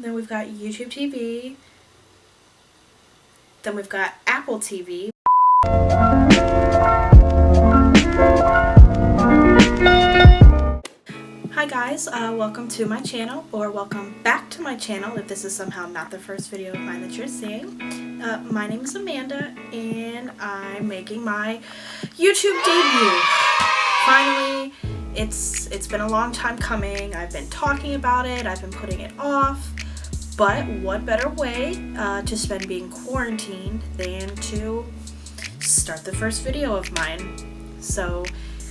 Then we've got YouTube TV. Then we've got Apple TV. Hi guys, welcome to my channel, or welcome back to my channel if this is somehow not the first video of mine that you're seeing. My name is Amanda and I'm making my YouTube debut. Finally, it's been a long time coming. I've been talking about it, I've been putting it off, but what better way to spend being quarantined than to start the first video of mine. So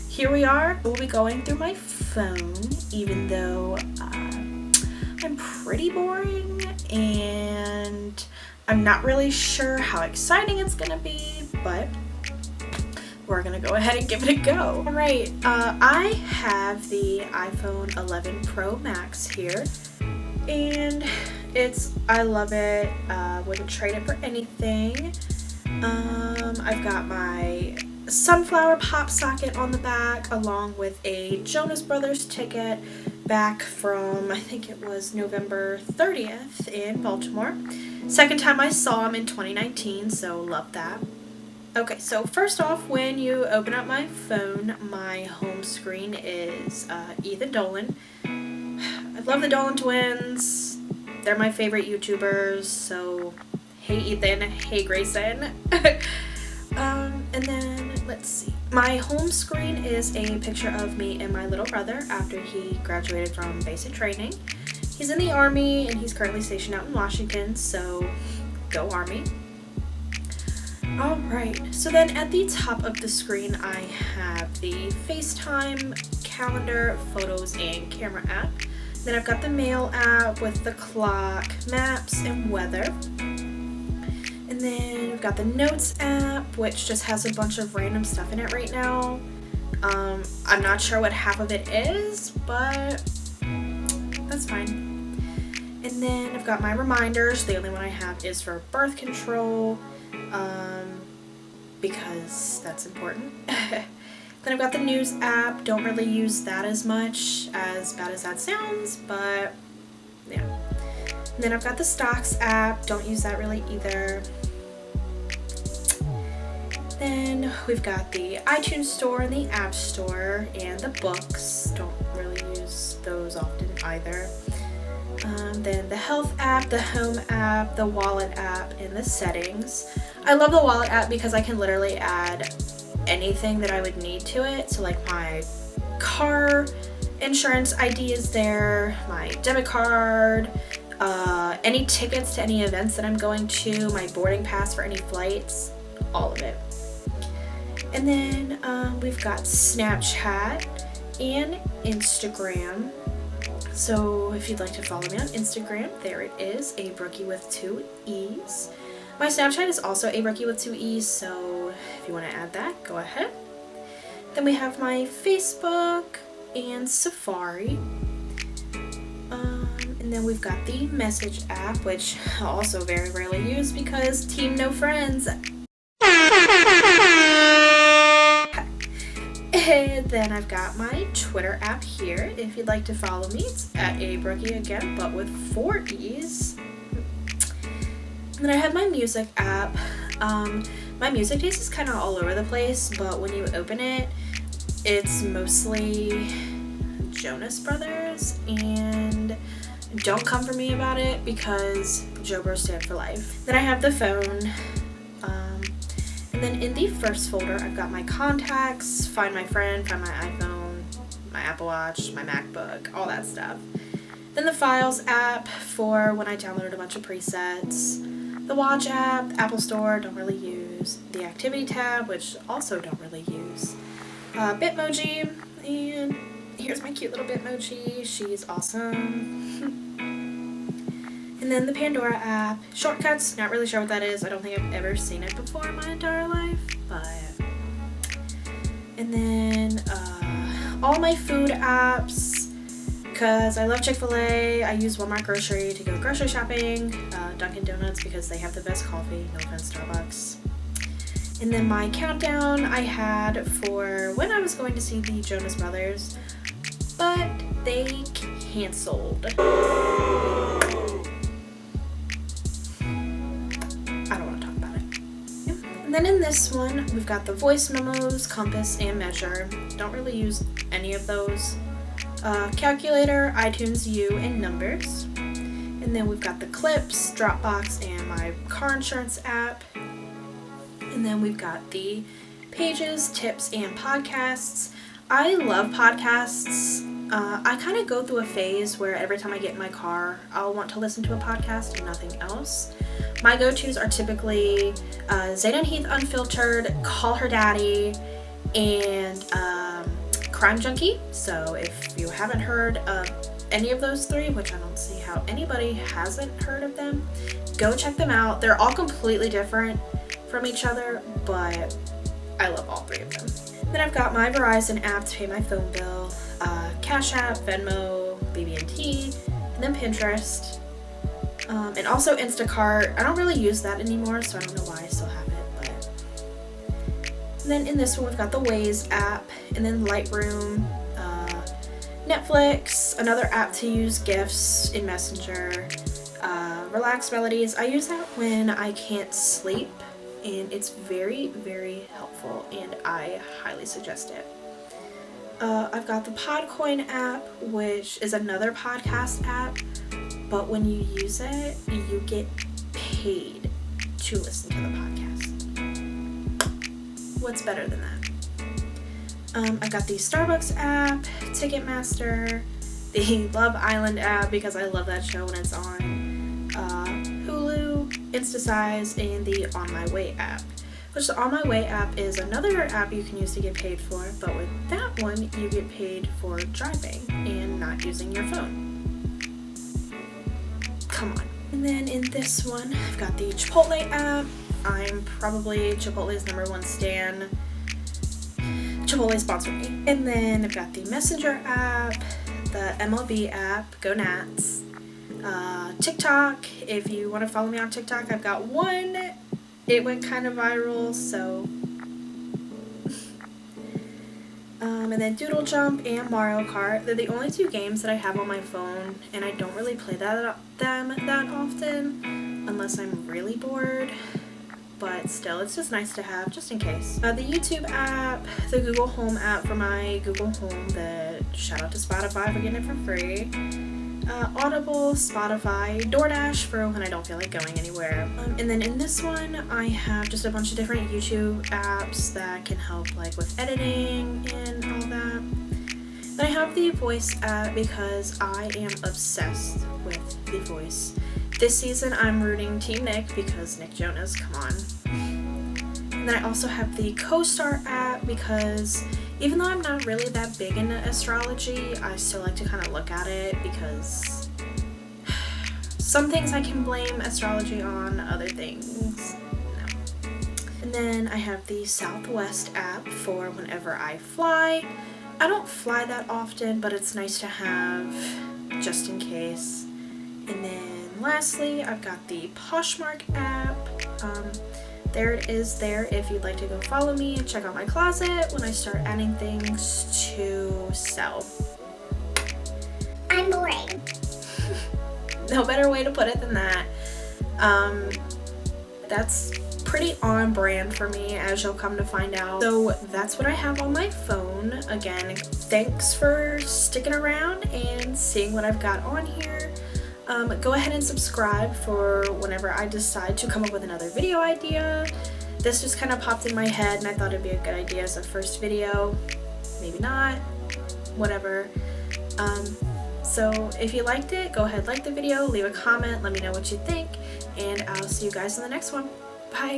here we are. We'll be going through my phone, even though I'm pretty boring and I'm not really sure how exciting it's gonna be, but we're gonna go ahead and give it a go. Alright, I have the iPhone 11 Pro Max here, and I love it. Wouldn't trade it for anything. I've got my sunflower pop socket on the back, along with a Jonas Brothers ticket back from, I think it was November 30th in Baltimore. Second time I saw him in 2019, so love that. Okay, so first off, when you open up my phone, my home screen is Ethan Dolan. I love the Dolan twins. They're my favorite YouTubers, so hey Ethan, hey Grayson. And then, let's see. My home screen is a picture of me and my little brother after he graduated from basic training. He's in the Army and he's currently stationed out in Washington, so go Army. Alright, so then at the top of the screen I have the FaceTime, calendar, photos, and camera app. Then I've got the mail app with the clock, maps, and weather. And then we've got the notes app, which just has a bunch of random stuff in it right now. I'm not sure what half of it is, but that's fine. And then I've got my reminders. The only one I have is for birth control, because that's important. Then I've got the news app. Don't really use that as much, as bad as that sounds, but yeah. And then I've got the stocks app. Don't use that really either. Then we've got the iTunes store and the App Store and the books. Don't really use those often either. Then the health app, the home app, the wallet app, and the settings. I love the wallet app because I can literally add anything that I would need to it. So like my car insurance ID is there, my debit card, any tickets to any events that I'm going to, my boarding pass for any flights, all of it. And then we've got Snapchat and Instagram. So if you'd like to follow me on Instagram, there it is, Abrookie with 2 E's. My Snapchat is also Abrookie with 2 E's, so if you want to add that, go ahead. Then we have my Facebook and Safari. And then we've got the Message app, which I also very rarely use because Team No Friends. And then I've got my Twitter app here. If you'd like to follow me, it's at Abrookie again, but with 4 E's. And then I have my music app. My music taste is kind of all over the place, but when you open it, it's mostly Jonas Brothers, and don't come for me about it because Joe Bro stand for life. Then I have the phone. And then in the first folder, I've got my contacts, Find My Friend, Find My iPhone, my Apple Watch, my MacBook, all that stuff. Then the Files app for when I downloaded a bunch of presets. The Watch app, Apple Store, don't really use. The Activity tab, which also don't really use. Bitmoji, and here's my cute little Bitmoji. She's awesome. And then the Pandora app. Shortcuts, not really sure what that is. I don't think I've ever seen it before in my entire life, but. And then all my food apps, because I love Chick-fil-A. I use Walmart Grocery to go grocery shopping. Dunkin' Donuts because they have the best coffee. No offense, Starbucks. And then my countdown I had for when I was going to see the Jonas Brothers, but they canceled. And then in this one, we've got the voice memos, compass, and measure. Don't really use any of those. Calculator, iTunes U, and numbers. And then we've got the clips, Dropbox, and my car insurance app. And then we've got the pages, tips, and podcasts. I love podcasts. I kind of go through a phase where every time I get in my car, I'll want to listen to a podcast and nothing else. My go-tos are typically Zayda and Heath Unfiltered, Call Her Daddy, and Crime Junkie. So if you haven't heard of any of those three, which I don't see how anybody hasn't heard of them, go check them out. They're all completely different from each other, but I love all three of them. Then I've got my Verizon app to pay my phone bill, Cash App, Venmo, BB&T, and then Pinterest, and also Instacart. I don't really use that anymore, so I don't know why I still have it, but. And then in this one, we've got the Waze app, and then Lightroom, Netflix, another app to use GIFs in Messenger, Relax Melodies. I use that when I can't sleep, and it's very, very helpful, and I highly suggest it. I've got the Podcoin app, which is another podcast app, but when you use it, you get paid to listen to the podcast. What's better than that? I've got the Starbucks app, Ticketmaster, the Love Island app because I love that show when it's on, Hulu, Instasize, and the On My Way app. Which the On My Way app is another app you can use to get paid for, but with that one, you get paid for driving and not using your phone. Come on. And then in this one, I've got the Chipotle app. I'm probably Chipotle's #1 stan. Chipotle sponsored me. And then I've got the Messenger app, the MLB app, Go Nats, TikTok. If you want to follow me on TikTok, I've got one. It went kind of viral, so. And then Doodle Jump and Mario Kart. They're the only two games that I have on my phone, and I don't really play them that often, unless I'm really bored. But still, it's just nice to have, just in case. The YouTube app, the Google Home app for my Google Home, shout out to Spotify for getting it for free. Audible, Spotify, DoorDash for when I don't feel like going anywhere. And then in this one, I have just a bunch of different YouTube apps that can help like with editing and all that. Then I have the Voice app because I am obsessed with The Voice. This season, I'm rooting Team Nick because Nick Jonas, come on. And then I also have the CoStar app because even though I'm not really that big into astrology, I still like to kind of look at it because some things I can blame astrology on, other things, no. And then I have the Southwest app for whenever I fly. I don't fly that often, but it's nice to have just in case. And then lastly, I've got the Poshmark app. There it is there if you'd like to go follow me and check out my closet when I start adding things to sell. I'm boring. No better way to put it than that. That's pretty on brand for me, as you'll come to find out. So that's what I have on my phone. Again, thanks for sticking around and seeing what I've got on here. Go ahead and subscribe for whenever I decide to come up with another video idea. This just kind of popped in my head and I thought it'd be a good idea as a first video. Maybe not. Whatever. So if you liked it, go ahead, like the video, leave a comment, let me know what you think, and I'll see you guys in the next one. Bye!